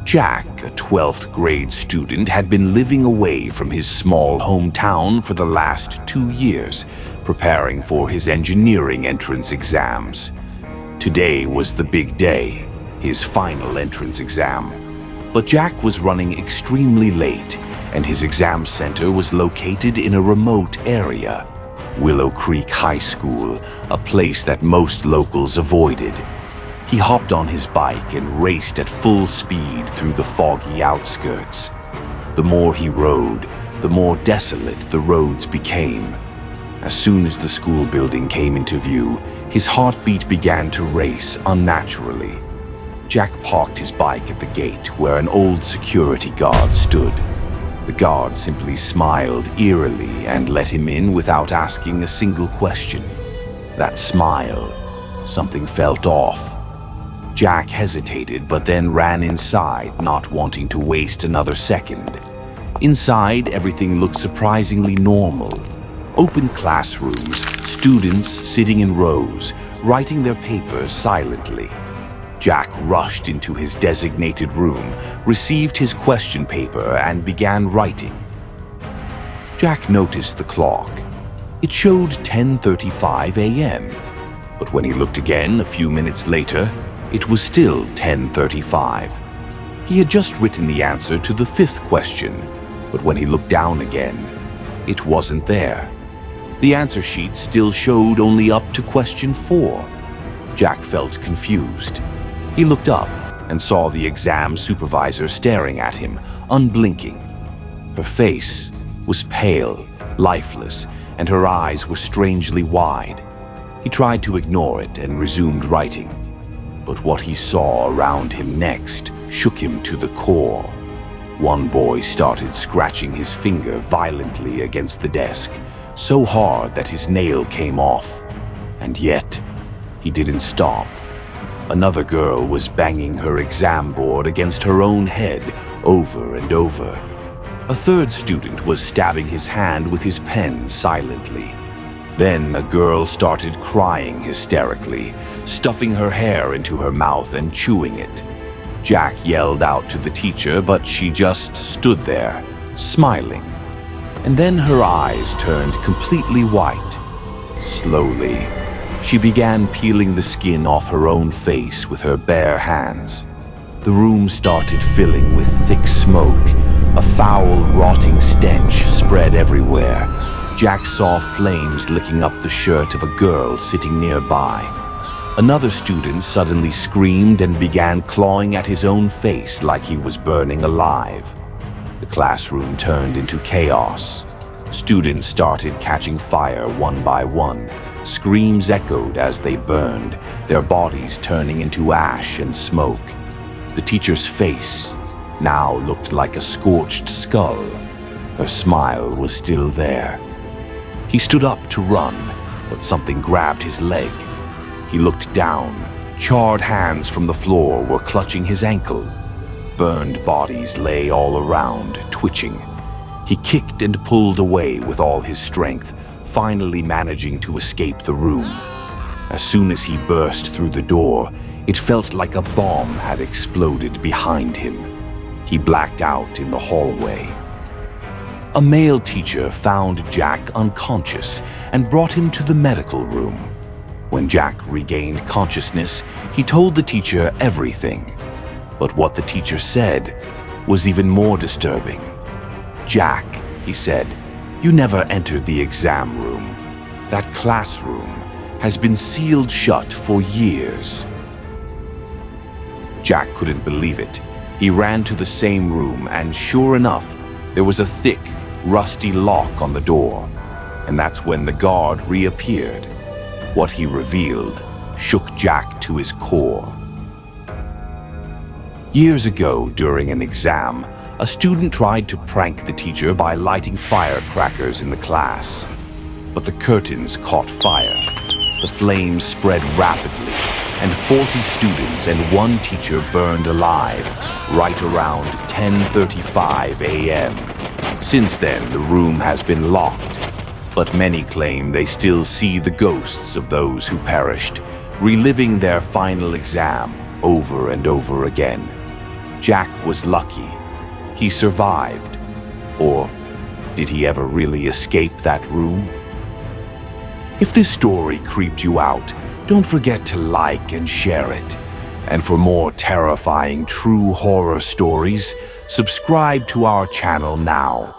Jack, a 12th grade student, had been living away from his small hometown for the last 2 years, preparing for his engineering entrance exams. Today was the big day, his final entrance exam. But Jack was running extremely late, and his exam center was located in a remote area, Willow Creek High School, a place that most locals avoided. He hopped on his bike and raced at full speed through the foggy outskirts. The more he rode, the more desolate the roads became. As soon as the school building came into view, his heartbeat began to race unnaturally. Jack parked his bike at the gate where an old security guard stood. The guard simply smiled eerily and let him in without asking a single question. That smile, something felt off. Jack hesitated but then ran inside, not wanting to waste another second. Inside, everything looked surprisingly normal. Open classrooms, students sitting in rows, writing their papers silently. Jack rushed into his designated room, received his question paper, and began writing. Jack noticed the clock. It showed 10:35 a.m., but when he looked again a few minutes later, it was still 10:35. He had just written the answer to the 5th question, but when he looked down again, it wasn't there. The answer sheet still showed only up to question 4. Jack felt confused. He looked up and saw the exam supervisor staring at him, unblinking. Her face was pale, lifeless, and her eyes were strangely wide. He tried to ignore it and resumed writing. But what he saw around him next shook him to the core. One boy started scratching his finger violently against the desk, so hard that his nail came off. And yet, he didn't stop. Another girl was banging her exam board against her own head over and over. A third student was stabbing his hand with his pen silently. Then a girl started crying hysterically, stuffing her hair into her mouth and chewing it. Jack yelled out to the teacher, but she just stood there, smiling. And then her eyes turned completely white. Slowly, she began peeling the skin off her own face with her bare hands. The room started filling with thick smoke. A foul, rotting stench spread everywhere. Jack saw flames licking up the shirt of a girl sitting nearby. Another student suddenly screamed and began clawing at his own face like he was burning alive. The classroom turned into chaos. Students started catching fire one by one. Screams echoed as they burned, their bodies turning into ash and smoke. The teacher's face now looked like a scorched skull. Her smile was still there. He stood up to run, but something grabbed his leg. He looked down. Charred hands from the floor were clutching his ankle. Burned bodies lay all around, twitching. He kicked and pulled away with all his strength, finally managing to escape the room. As soon as he burst through the door, it felt like a bomb had exploded behind him. He blacked out in the hallway. A male teacher found Jack unconscious and brought him to the medical room. When Jack regained consciousness, he told the teacher everything. But what the teacher said was even more disturbing. "Jack," he said, "you never entered the exam room. That classroom has been sealed shut for years." Jack couldn't believe it. He ran to the same room, and sure enough, there was a thick, rusty lock on the door. And that's when the guard reappeared. What he revealed shook Jack to his core. Years ago, during an exam, a student tried to prank the teacher by lighting firecrackers in the class. But the curtains caught fire. The flames spread rapidly, and 40 students and one teacher burned alive, right around 10:35 a.m. Since then, the room has been locked, but many claim they still see the ghosts of those who perished, reliving their final exam over and over again. Jack was lucky. He survived. Or did he ever really escape that room? If this story creeped you out, don't forget to like and share it. And for more terrifying true horror stories, subscribe to our channel now.